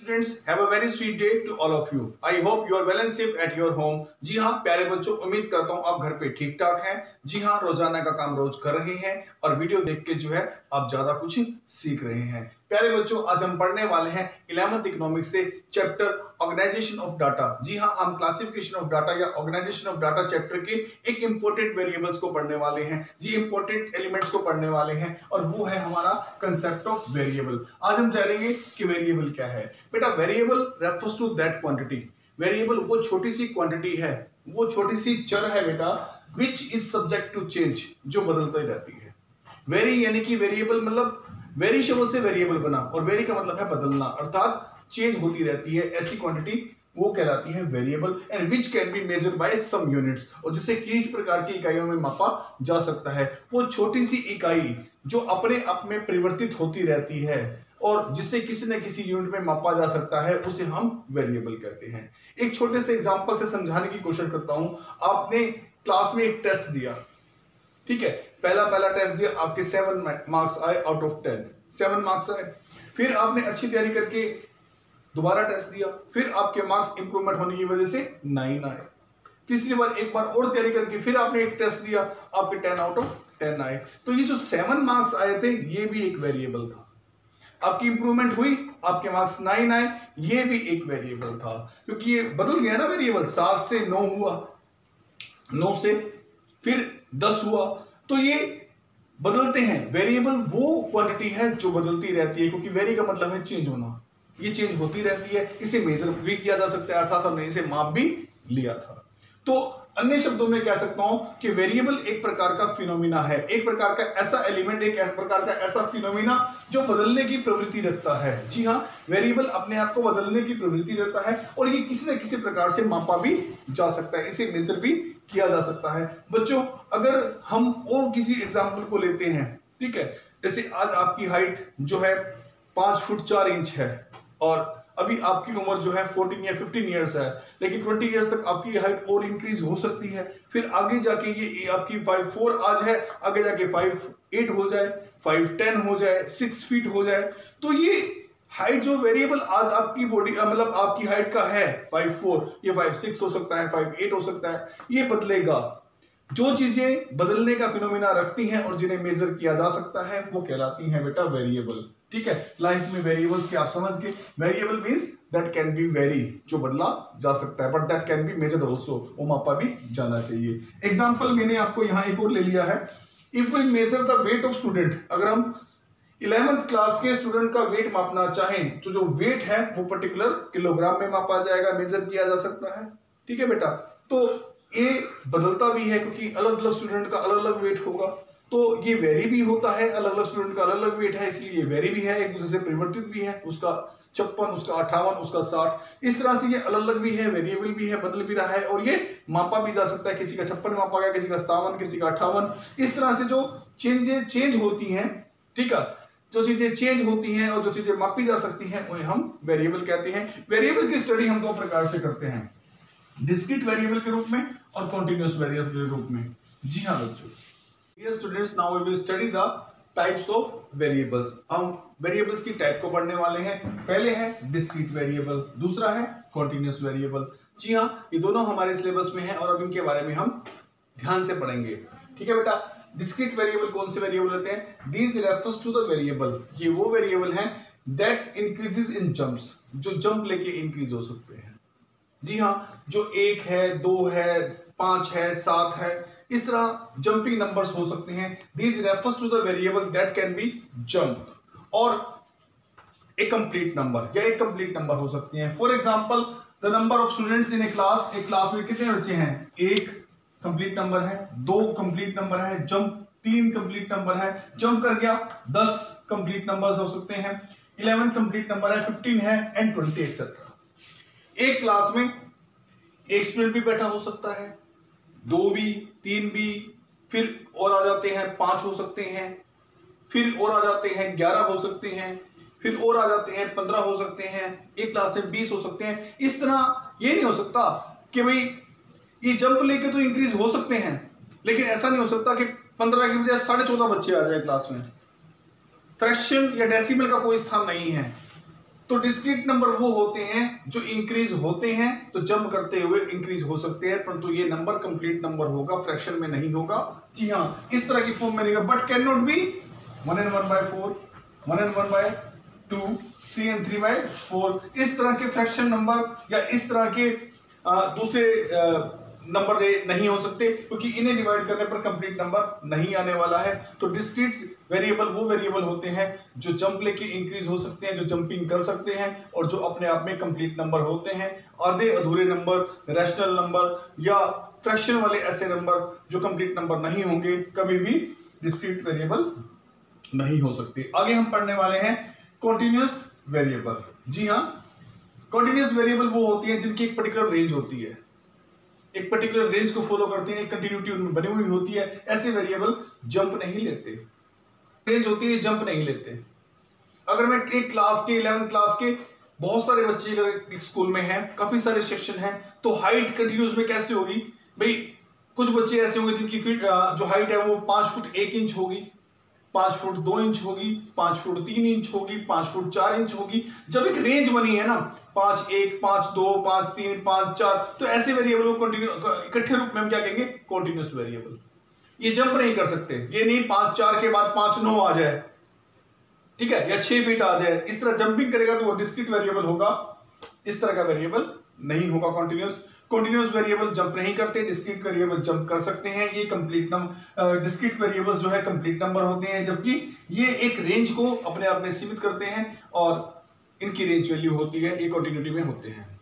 Students, have a very sweet day to all of you. I hope you are well and safe at your home. जी हाँ प्यारे बच्चों, उम्मीद करता हूँ आप घर पे ठीक ठाक हैं। जी हाँ, रोजाना का काम रोज कर रहे हैं और वीडियो देख के जो है आप ज्यादा कुछ सीख रहे हैं। प्यारे बच्चों, आज हम पढ़ने वाले हैं 11th इकोनॉमिक्स से चैप्टर ऑर्गेनाइजेशन ऑफ डाटा। जी हाँ, हम क्लासिफिकेशन ऑफ डाटा या ऑर्गेनाइजेशन ऑफ डाटा चैप्टर के एक इंपोर्टेंट वेरिएबल्स को पढ़ने वाले हैं। जी, इंपोर्टेंट एलिमेंट्स को पढ़ने वाले हैं और वो है हमारा कंसेप्ट ऑफ वेरिएबल। आज हम जानेंगे कि वेरिएबल क्या है। बेटा, variable refers to that quantity. Variable वो छोटी सी क्वांटिटी है, वो छोटी सी चर है बेटा, which is subject to change, जो बदलती रहती है। वेरी यानी कि वेरिएबल मतलब वेरी शब्द से वेरिएबल बना और वेरी का मतलब है बदलना, अर्थात चेंज होती रहती है। ऐसी क्वांटिटी वो कहलाती है variable and which can be measured by some units, और जिसे किसी प्रकार की इकाइयों में मापा जा सकता है। वो छोटी सी इकाई जो अपने आप में परिवर्तित होती रहती है और जिसे किसी न किसी यूनिट में मापा जा सकता है, उसे हम वेरिएबल कहते हैं। एक छोटे से एग्जांपल से समझाने की कोशिश करता हूं। आपने क्लास में एक टेस्ट दिया, ठीक है, पहला टेस्ट दिया, आपके 7 मार्क्स आए आउट ऑफ 10, 7 मार्क्स आए। फिर आपने अच्छी तैयारी करके दोबारा टेस्ट दिया, फिर आपके मार्क्स इंप्रूवमेंट होने की वजह से 9 आए। तीसरी बार एक बार और तैयारी करके फिर आपने एक टेस्ट दिया, आपके 10 आउट ऑफ 10 आए। तो ये जो 7 मार्क्स आए थे, ये भी एक वेरिएबल था। आपकी इंप्रूवमेंट हुई, आपके मार्क्स 9 आए, ये भी एक वेरिएबल था, क्योंकि ये बदल गया ना वेरिएबल। 7 से 9 हुआ, 9 से फिर 10 हुआ, तो ये बदलते हैं। वेरिएबल वो क्वांटिटी है जो बदलती रहती है, क्योंकि वेरी का मतलब है चेंज होना। ये चेंज होती रहती है, इसे मेजर भी किया जा सकता है, अर्थात हमने इसे माप भी लिया था। तो अन्य शब्दों में कह सकता हूं कि वेरिएबल एक प्रकार का फिनोमिना है, एक प्रकार का ऐसा एलिमेंट, एक प्रकार का ऐसा फिनोमिना जो बदलने की प्रवृत्ति रखता है। जी हाँ, वेरिएबल अपने आप को बदलने की प्रवृत्ति रखता है और ये किसी न किसी प्रकार से मापा भी जा सकता है, इसे मेजर भी किया जा सकता है। बच्चों, अगर हम और किसी एग्जाम्पल को लेते हैं, ठीक है, जैसे आज आपकी हाइट जो है 5 फुट 4 इंच है और अभी आपकी उम्र जो है 14 या 15 ईयर्स है, लेकिन 20 ईयर्स तक आपकी हाइट और इंक्रीज हो सकती है। फिर आगे जाके ये आपकी 5'4" आज है, आगे जाके 5'8" हो जाए, 5'10" हो जाए, 6 फीट हो जाए। तो ये हाइट जो वेरिएबल आज आपकी बॉडी मतलब आपकी हाइट का है 5'4", ये 5'6" हो सकता है, 5'8" हो सकता है, ये बदलेगा। जो चीजें बदलने का फिनोमिना रखती हैं और जिन्हें मेजर किया जा सकता है, वो कहलाती हैं बेटा वेरिएबल। ठीक है, लाइफ में वेरिएबल्स के आप समझ गए। Variable means that can be very, जो बदला जा सकता है, but that can be measured also, वो मापा भी जाना चाहिए। एग्जांपल मैंने आपको यहां एक और ले लिया है। If we measure the weight of student, अगर हम 11th क्लास के स्टूडेंट का वेट मापना चाहें तो जो वेट है वो पर्टिकुलर किलोग्राम में मापा जाएगा, मेजर किया जा सकता है। ठीक है बेटा, तो ये बदलता भी है क्योंकि अलग अलग स्टूडेंट का अलग अलग वेट होगा, तो ये वेरी भी होता है, अलग अलग स्टूडेंट का अलग अलग वेट है, इसलिए ये वेरी भी है, एक दूसरे से परिवर्तित भी है। उसका 56, उसका 58, उसका 60, इस तरह से ये अलग अलग भी है, वेरिएबल भी है, बदल भी रहा है और ये मापा भी जा सकता है। किसी का 56 मापा गया, किसी का 57, किसी का 58। इस तरह से जो चेंज होती हैं, ठीक है, जो चीजें चेंज होती हैं और जो चीजें मापी जा सकती हैं, उन्हें हम वेरिएबल कहते हैं। वेरिएबल की स्टडी हम 2 प्रकार से करते हैं, डिस्क्रीट वेरिएबल के रूप में और कॉन्टिन्यूअस वेरिएबल के रूप में। जी हाँ बच्चों, Dear students, now we will study the types of variables. हम वेरिएबल्स की टाइप को पढ़ने वाले हैं। पहले है डिस्क्रीट वेरिएबल, दूसरा है कॉन्टिन्यूअस वेरिएबल। जी हाँ, ये दोनों हमारे सिलेबस में है और अब इनके बारे में हम ध्यान से पढ़ेंगे। ठीक है बेटा, डिस्क्रीट वेरिएबल कौन से वेरिएबल होते हैं? These refers to the variable, ये वो वेरिएबल हैं that increases in jumps, जो जंप लेके इंक्रीज हो सकते हैं। जी हाँ, जो 1 है, 2 है, 5 है, 7 है, इस तरह जंपिंग नंबर्स हो सकते हैं। These refers to the variable that can be jump, और एक कंप्लीट नंबर या एक कंप्लीट नंबर हो सकते हैं। For example, the number of students in A class, एक क्लास में कितने बच्चे हैं? 1 कंप्लीट नंबर है, 2 कंप्लीट नंबर है, जंप 3 कंप्लीट नंबर है, जंप कर गया 10 कंप्लीट नंबर्स हो सकते हैं, 11 कंप्लीट नंबर है, 15 है एंड 20 एक्सेट्रा। एक क्लास में एक स्टूडेंट भी बैठा हो सकता है, 2 भी, 3 भी, फिर और आ जाते हैं 5 हो सकते हैं, फिर और आ जाते हैं 11 हो सकते हैं, फिर और आ जाते हैं 15 हो सकते हैं, एक क्लास में 20 हो सकते हैं। इस तरह ये नहीं हो सकता कि भाई ये जंप लेके तो इंक्रीज हो सकते हैं, लेकिन ऐसा नहीं हो सकता कि 15 की बजाय 14.5 बच्चे आ जाए क्लास में। फ्रैक्शन या डेसिमल का कोई स्थान नहीं है। तो डिस्क्रीट नंबर वो होते हैं जो इंक्रीज होते हैं, तो जंप करते हुए इंक्रीज हो सकते हैं, परंतु ये नंबर कंप्लीट नंबर होगा, फ्रैक्शन में नहीं होगा। जी हाँ, इस तरह की फॉर्म में नहीं होगा। But can not be 1 and 1/4, 1 and 1/2, 3 and 3/4, इस तरह के फ्रैक्शन नंबर या इस तरह के दूसरे नंबर नहीं हो सकते, क्योंकि इन्हें डिवाइड करने पर कंप्लीट नंबर नहीं आने वाला है। तो डिस्क्रीट वेरिएबल वो वेरिएबल होते हैं जो जंप लेके इंक्रीज हो सकते हैं, जो जंपिंग कर सकते हैं, और जो अपने आप में कंप्लीट नंबर होते हैं। आधे अधूरे नंबर, रैशनल नंबर या फ्रैक्शन वाले ऐसे नंबर जो कंप्लीट नंबर नहीं होंगे, कभी भी डिस्क्रीट वेरिएबल नहीं हो सकते। आगे हम पढ़ने वाले हैं कॉन्टिन्यूअस वेरिएबल। जी हाँ, कॉन्टिन्यूअस वेरिएबल वो होती है जिनकी एक पर्टिकुलर रेंज होती है, एक पर्टिकुलर रेंज को फॉलो करते हैं, एक कंटिन्यूटी उनमें बनी हुई होती है। ऐसे वेरिएबल जंप नहीं लेते, रेंज होती है, जंप नहीं लेते। अगर मैं एक क्लास के 11th क्लास के बहुत सारे बच्चे अगर स्कूल में हैं, काफी सारे सेक्शन हैं, तो हाइट कंटिन्यूस में कैसे होगी भाई? कुछ बच्चे ऐसे होंगे जिनकी फीट जो हाइट है वो 5 फुट 1 इंच होगी, 5 फुट 2 इंच होगी, 5 फुट 3 इंच होगी, 5 फुट 4 इंच होगी। जब एक रेंज बनी है ना 5-1, 5-2, 5-3, 5-4, तो ऐसे वेरिएबल को कंटिन्यू इकट्ठे रूप में हम क्या कहेंगे? Continuous variable. ये जंप नहीं कर सकते, ये नहीं 5-4 के बाद 5-9 आ जाए, ठीक है, या 6 फीट आ जाए, इस तरह जंपिंग करेगा तो वो डिस्क्रीट वेरिएबल होगा। इस तरह का वेरिएबल नहीं होगा कॉन्टिन्यूअस। कॉन्टिन्यूअस वेरिएबल जंप नहीं करते, डिस्क्रीट वेरिएबल जंप कर सकते हैं। ये कंप्लीट नंबर, डिस्क्रीट वेरिएबल्स जो है कंप्लीट नंबर होते हैं, जबकि ये एक रेंज को अपने आप में सीमित करते हैं और इनकी रेंज वैल्यू होती है, ये कंटिन्यूटी में होते हैं।